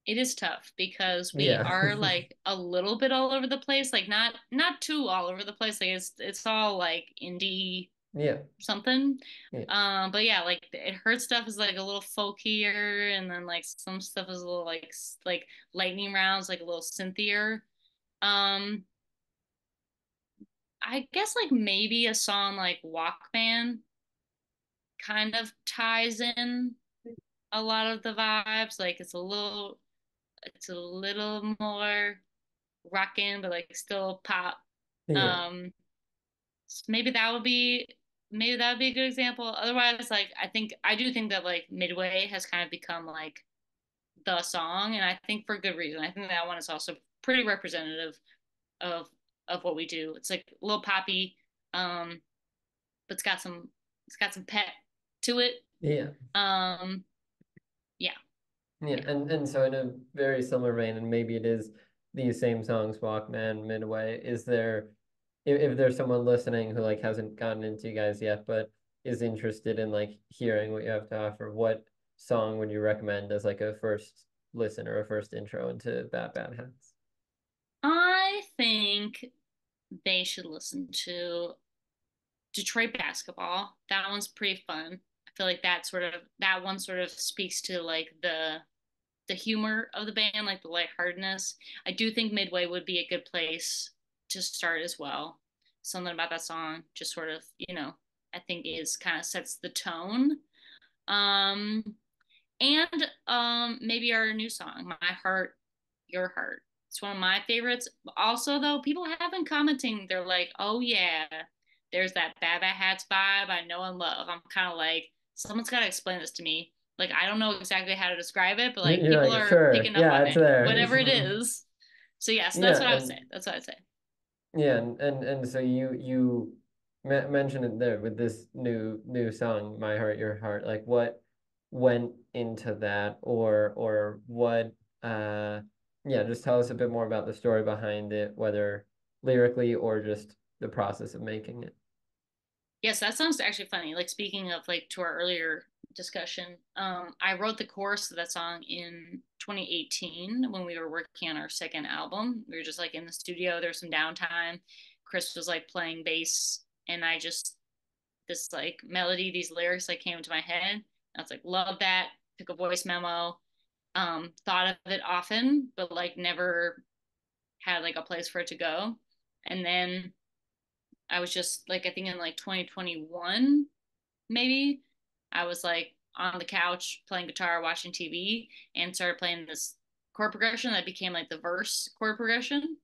It is tough because we Yeah. are like a little bit all over the place, like not too all over the place. Like it's all like indie Yeah. something. Yeah. But yeah, like it hurt stuff is like a little folkier, and then like some stuff is a little like lightning rounds, like a little synthier. Um, I guess like maybe a song like Walkman kind of ties in a lot of the vibes. Like it's a little more rockin', but like still pop. Yeah. Um, so maybe that would be a good example. Otherwise, like I do think that like Midway has kind of become like the song, and I think for good reason. I think that one is also pretty representative of what we do. It's like a little poppy, but it's got some pep to it. Yeah. Um, yeah, Yeah, yeah. and so in a very similar vein, and maybe it is these same songs, Walkman, Midway, is there if there's someone listening who like hasn't gotten into you guys yet, but is interested in like hearing what you have to offer, what song would you recommend as like a first listen or a first intro into Bad Bad Hats? I think they should listen to Detroit basketball. That one's pretty fun. I feel like that one sort of speaks to like the humor of the band, like the lightheartedness. I do think Midway would be a good place to start as well. Something about that song just sort of, I think is kind of sets the tone. Um, and maybe our new song, My Heart, Your Heart. It's one of my favorites. Also, though, people have been commenting. They're like, "Oh yeah, there's that Baba Hats vibe I know and love." I'm kind of like, someone's got to explain this to me. Like, I don't know exactly how to describe it, but like You're people like, are sure, picking up yeah, on it's it, there. whatever it is. So yeah, so Yeah, that's what I would say. and That's what I'd say. yeah, and so you mentioned it there with this new song, My Heart, Your Heart. Like what went into that, or what? Yeah, just tell us a bit more about the story behind it, whether lyrically or just the process of making it. Yes, that sounds actually funny. Like speaking of like to our earlier discussion, I wrote the chorus of that song in 2018 when we were working on our second album. We were just like in the studio. There was some downtime. Chris was like playing bass, and I just this like melody, these lyrics like came into my head. I was like, love that. Took a voice memo. Thought of it often, but like never had like a place for it to go. And then I was just like, I think in like 2021 maybe. I was like on the couch playing guitar, watching TV, and started playing this chord progression that became like the verse chord progression.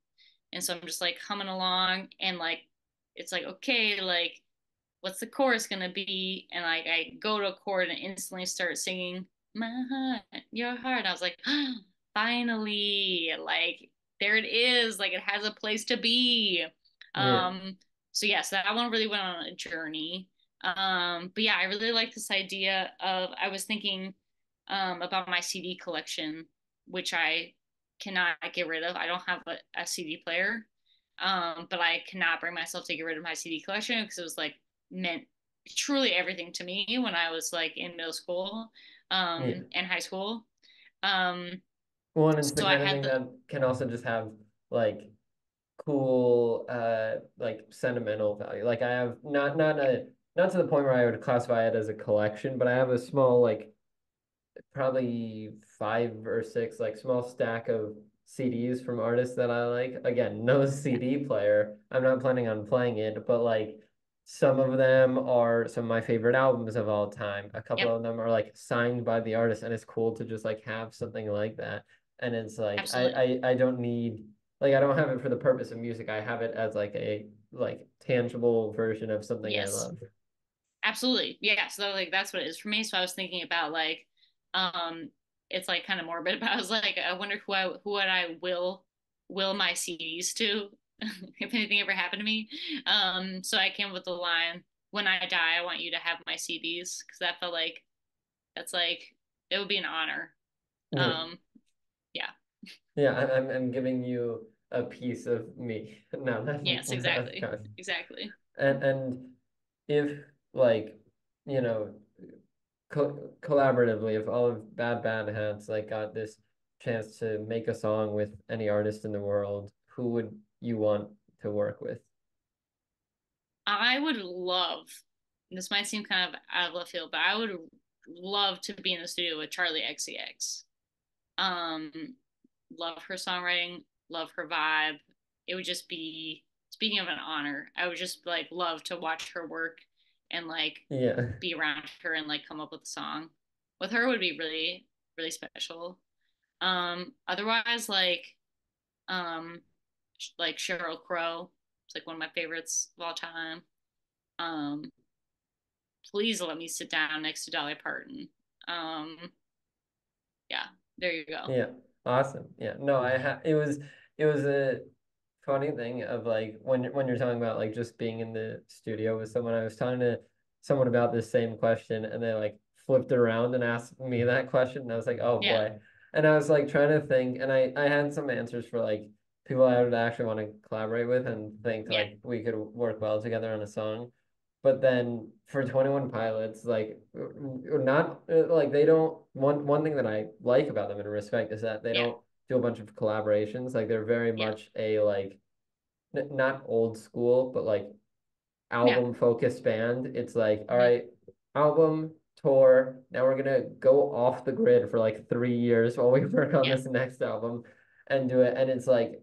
And so I'm just like humming along, and like it's like, okay, like what's the chorus gonna be? And like I go to a chord and instantly start singing My Heart, Your Heart. I was like, finally, like there it is, like it has a place to be. Yeah, So yes, that one really went on a journey. But yeah, I really like this idea of I was thinking about my CD collection, which I cannot get rid of. I don't have a CD player. But I cannot bring myself to get rid of my CD collection because it was like meant truly everything to me when I was like in middle school, yeah. and high school. Um, Well, and it's the so I kind of had thing the, that can also just have like cool like sentimental value. Like I have not to the point where I would classify it as a collection, but I have a small like probably five or six like small stack of CDs from artists that I like. Again, no CD player. I'm not planning on playing it, but like some of them are some of my favorite albums of all time. A couple yep, of them are like signed by the artist, and it's cool to just like have something like that. And it's like absolutely. I don't need like I don't have it for the purpose of music. I have it as like a like tangible version of something I Yes, love. absolutely. Yeah. So like that's what it is for me. So I was thinking about like, um, it's like kind of morbid, but I was like, I wonder who would I will my CDs to if anything ever happened to me. So I came up with the line, "When I die, I want you to have my CDs," because that felt like that's like it would be an honor. Yeah. Um, yeah, Yeah, I'm giving you a piece of me. No, yes, of exactly, course. exactly. And if like, you know, collaboratively, if all of Bad Hats like got this chance to make a song with any artist in the world, who would you want to work with? I would love. This might seem kind of out of left field, but I would love to be in the studio with Charlie XCX. Um, love her songwriting, love her vibe. It would just be, speaking of an honor, I would just like love to watch her work and like Yeah. be around her and like come up with a song. With her would be really, really special. Otherwise um like Cheryl Crow. It's like one of my favorites of all time. Um, please let me sit down next to Dolly Parton. Um, yeah, there you go. Yeah, awesome. Yeah, no, it was a funny thing of like when you're talking about like just being in the studio with someone. I was talking to someone about this same question, and they like flipped around and asked me that question, and I was like, oh Yeah, boy. And I was like trying to think, and I had some answers for like people I would actually want to collaborate with and think yeah, like we could work well together on a song. But then for 21 Pilots, like not like they don't one thing that I like about them and respect is that they yeah, don't do a bunch of collaborations. Like they're very yeah, much a like not old school, but like yeah, album focused band. It's like, all hmm, right, album tour. Now we're gonna go off the grid for like 3 years while we work on yeah, this next album and do it. And it's like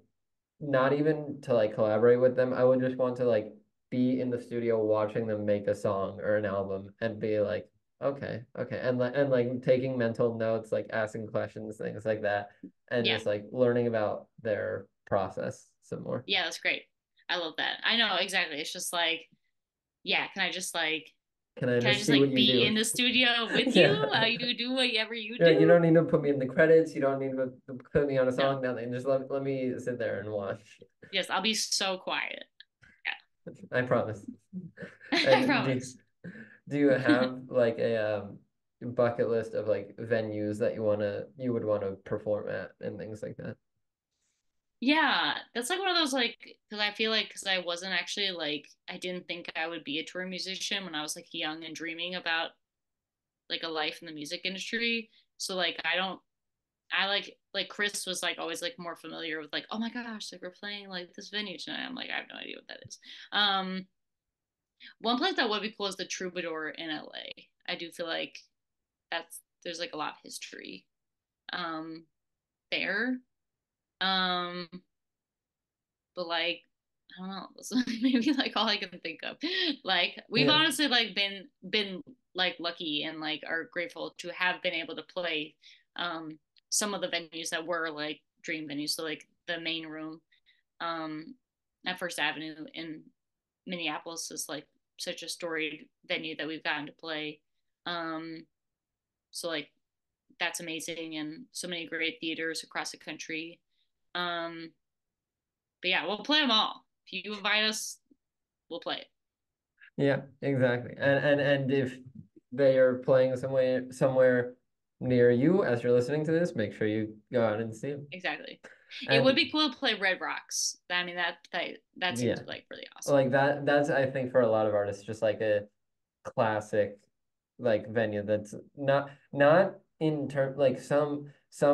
not even to like collaborate with them. I would just want to like be in the studio watching them make a song or an album and be like, okay, okay, and like taking mental notes, like asking questions, things like that, and yeah, just like learning about their process some more. yeah. That's great. I love that. I know exactly. It's just like, yeah. Can I Can I just just see what like you be do? in the studio with you? Yeah. You do whatever you Yeah, you do. don't need to put me in the credits. You don't need to put me on a No, song, nothing. Just let me sit there and watch. yes, I'll be so quiet. I promise. Yeah, I And promise. do you have like a bucket list of like venues that you would want to perform at and things like that? Yeah, that's like one of those like because I feel like because I wasn't actually like I didn't think I would be a touring musician when I was like young and dreaming about like a life in the music industry. So like I don't I like Chris was like always like more familiar with like oh my gosh like we're playing like this venue tonight. I'm like I have no idea what that is. One place that would be cool is the Troubadour in LA. I do feel like there's like a lot of history um there. Um but like I don't know, that's maybe like all I can think of. Like we've Yeah. honestly like been like lucky and like are grateful to have been able to play um some of the venues that were like dream venues. So like the main room um at First Avenue in Minneapolis is like such a storied venue that we've gotten to play. Um so like that's amazing and so many great theaters across the country. Um but yeah, we'll play them all. If you invite us, we'll play it. Yeah, exactly. And if they are playing somewhere near you as you're listening to this, make sure you go out and see them. Exactly. It would And be cool to play Red Rocks. I mean that seems yeah, like really awesome. like that's I think for a lot of artists just like a classic like venue that's not in term like some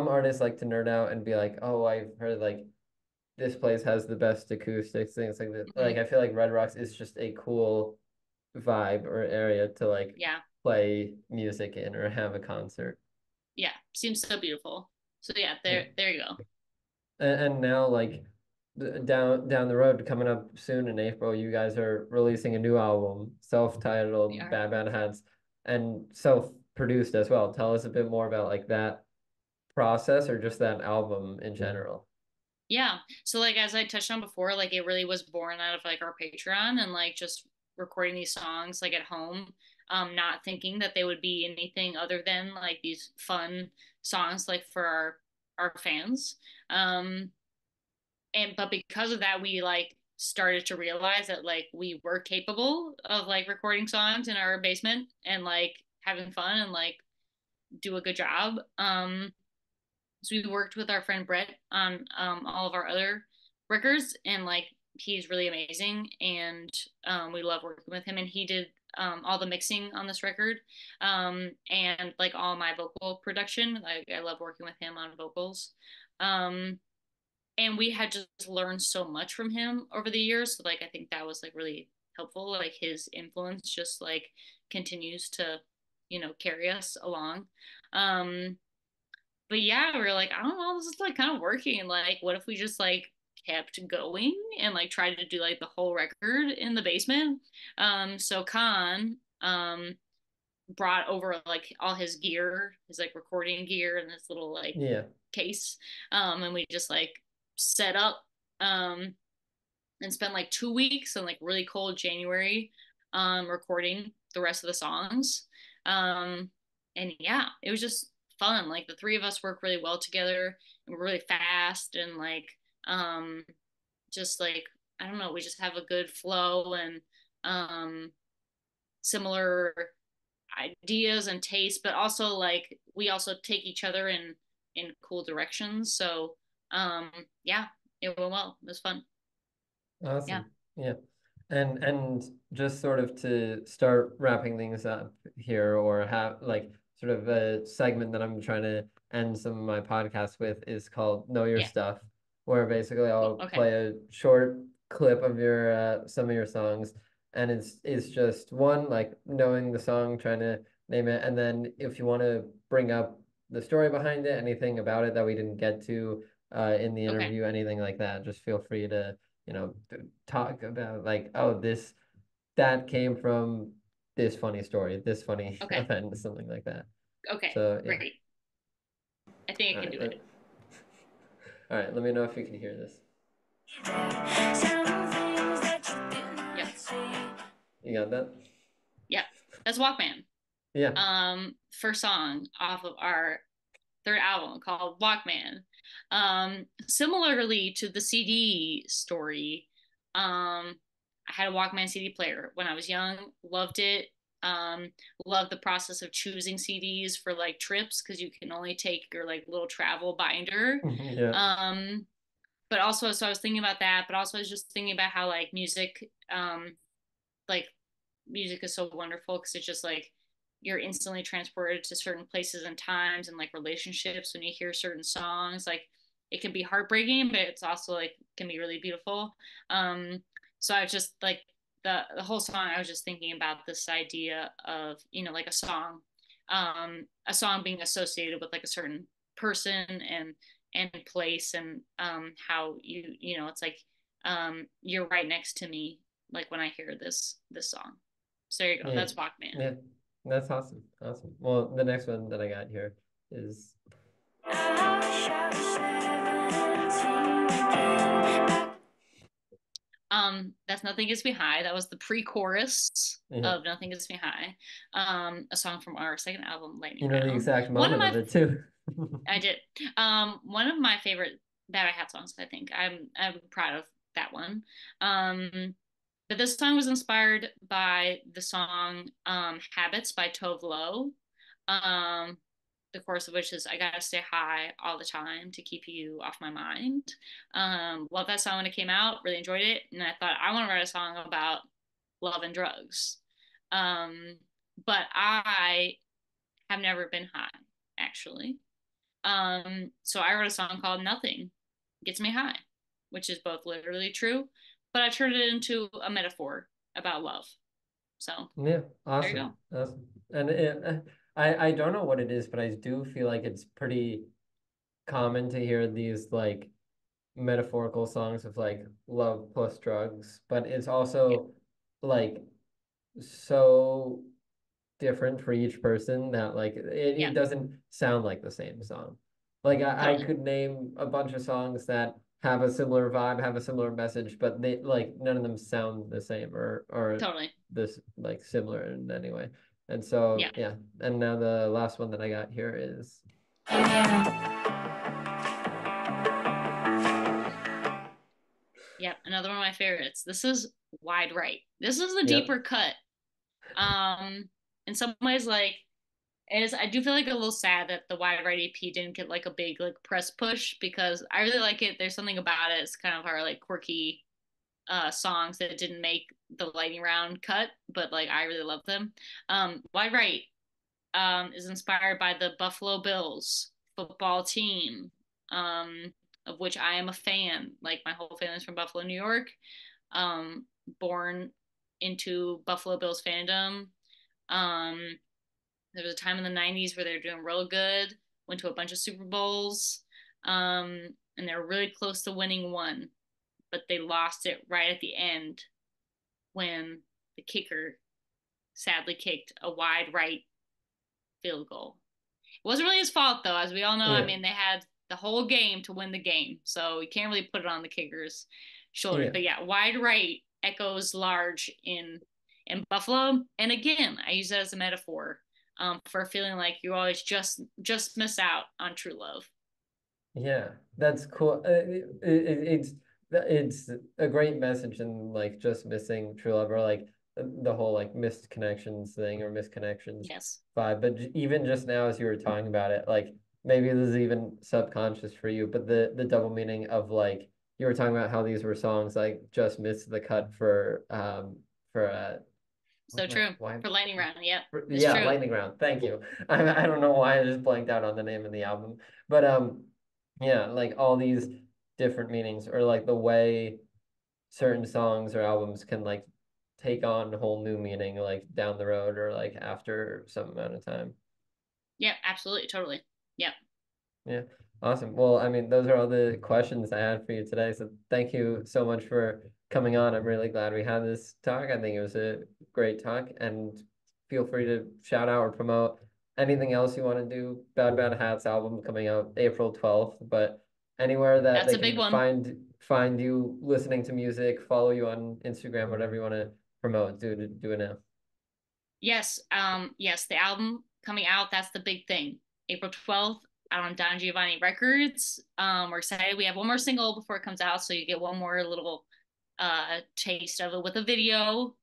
artists like to nerd out and be like, oh, I've heard like this place has the best acoustics, things like that. Hmm. Like I feel like Red Rocks is just a cool vibe or area to like Yeah. play music in or have a concert. Yeah. Seems so beautiful. So yeah, Yeah. there you go. And now like down the road coming up soon in April, you guys are releasing a new album, We self-titled are. Bad Hats and self-produced as well. Tell us a bit more about like that process or just that album in general. Yeah. So like as I touched on before, like it really was born out of like our Patreon and like just recording these songs like at home, not thinking that they would be anything other than like these fun songs like for our fans. And but because of that, we like started to realize that like we were capable of like recording songs in our basement and like having fun and like do a good job. So we worked with our friend Brett on all of our other records, and like he's really amazing, and we love working with him. And he did all the mixing on this record, and like all my vocal production. Like I love working with him on vocals. Um, and we had just learned so much from him over the years. So like I think that was like really helpful. Like his influence just like continues to, carry us along. Um, but yeah, we were like, I don't know, this is like kind of working. Like, what if we just like kept going and like tried to do like the whole record in the basement? So Khan brought over like all his gear, his like recording gear and this little like Yeah. case. And we just like set up and spent like 2 weeks in like really cold January recording the rest of the songs. Um, and yeah, it was just fun. Like the three of us work really well together and we're really fast and like um, just like I don't know, we just have a good flow and um, similar ideas and tastes, but also like we also take each other in cool directions. So um, yeah, it went well. It was fun. Yeah, Awesome. Yeah. And just sort of to start wrapping things up here, or have like sort of a segment that I'm trying to end some of my podcasts with, is called Know Your yeah, Stuff, where basically cool. I'll Okay, play a short clip of your some of your songs, and it's just one, like knowing the song, trying to name it, and then if you want to bring up the story behind it, anything about it that we didn't get to in the okay, interview, anything like that, just feel free to, talk about, like, oh, this that came from this funny story, this funny okay, event, something like that. okay. So yeah. Great. I think I All can right. do it. All right. Let me know if you can hear this. Yep, You got that? yep. That's Walkman. Yeah. First song off of our third album called Walkman. Similarly to the CD story, I had a Walkman CD player when I was young, loved it. Um, Loved the process of choosing CDs for like trips because you can only take your like little travel binder. Yeah. Um, but also, so I was thinking about that, but also I was just thinking about how like music is so wonderful because it's just like you're instantly transported to certain places and times and like relationships when you hear certain songs. Like it can be heartbreaking, but it's also like can be really beautiful. Um, so I was just like the whole song. I was just thinking about this idea of like a song being associated with like a certain person and place and how it's like you're right next to me like when I hear this song. So there you go. Yeah. That's Walkman. Yeah. That's awesome. Awesome. Well, the next one that I got here is That's Nothing Gets Me High. That was the pre-chorus yeah. of Nothing Gets Me High. A song from our second album, Lightning You know the Round. exact One of moment of my it too. I did. One of my favorite Bad Hat songs, I think. I'm proud of that one. But this song was inspired by the song Habits by Tove Lo. Um, the chorus of which is I gotta stay high all the time to keep you off my mind. Loved that song when it came out, really enjoyed it, and I thought I want to write a song about love and drugs. Um, but I have never been high, actually. So I wrote a song called Nothing Gets Me High, which is both literally true, but I turned it into a metaphor about love. So Yeah, there you awesome, go. awesome. And I don't know what it is, but I do feel like it's pretty common to hear these like metaphorical songs of like love plus drugs, but it's Yeah, also like so different for each person that like yeah, it doesn't sound like the same song. Like I totally, could name a bunch of songs that have a similar vibe, have a similar message, but they like none of them sound the same, or totally. this like similar in any way. And Yeah. so yeah. And now the last one that I got here is Yep, another one of my favorites. This is Wide Right. This is the Yep. deeper cut. Um, in some ways, like is I do feel like a little sad that the Wide Right EP didn't get like a big like press push because I really like it. There's something about it. It's kind of our like quirky songs that didn't make the lightning round cut, but like I really love them. Wide Right is inspired by the Buffalo Bills football team, of which I am a fan. Like my whole family's from Buffalo, New York. Um, Born into Buffalo Bills fandom. Um, there was a time in the 90s where they were doing real good, went to a bunch of Super Bowls, and they were really close to winning one, but they lost it right at the end when the kicker sadly kicked a wide right field goal. It wasn't really his fault though, as we all know. I Yeah. mean, they had the whole game to win the game, so you can't really put it on the kicker's shoulders. Yeah. But yeah, wide right echoes large in Buffalo, and again, I use that as a metaphor for feeling like you always just miss out on true love. Yeah, that's cool. It's a great message and like just missing true love or like the whole like missed connections thing or misconnections Yes, vibe. But even just now, as you were talking about it, like maybe this is even subconscious for you, but the double meaning of like you were talking about how these were songs like just missed the cut for what so am I true why for lightning round. Yep, it's yeah, true. Lightning Round. Thank you. I don't know why I just blanked out on the name of the album, but yeah, like all these different meanings or like the way certain songs or albums can like take on a whole new meaning like down the road or like after some amount of time. Yep, absolutely, totally. Yep, Yeah, awesome. Well, I mean, those are all the questions I had for you today. So thank you so much for coming on. I'm really glad we had this talk. I think it was a great talk, and feel free to shout out or promote anything else you want to do. Bad Bad Hats album coming out April 12th, but anywhere that that's they a big can one. find you listening to music, follow you on Instagram, whatever you want to promote, do it now. Yes, the album coming out, that's the big thing. April 12th out on Don Giovanni Records. We're excited. We have one more single before it comes out, so you get one more little taste of it with a video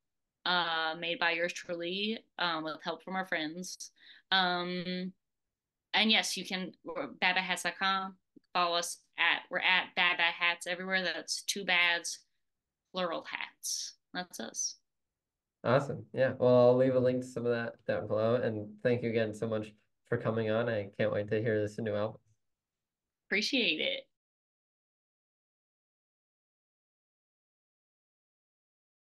made by yours truly, with help from our friends. Um, and yes, you can badbadhats.com. Follow us at we're at Bad Bad Hats everywhere. That's two bads, plural hats. That's us. Awesome. Yeah. Well, I'll leave a link to some of that down below. And thank you again so much for coming on. I can't wait to hear this new album. Appreciate it.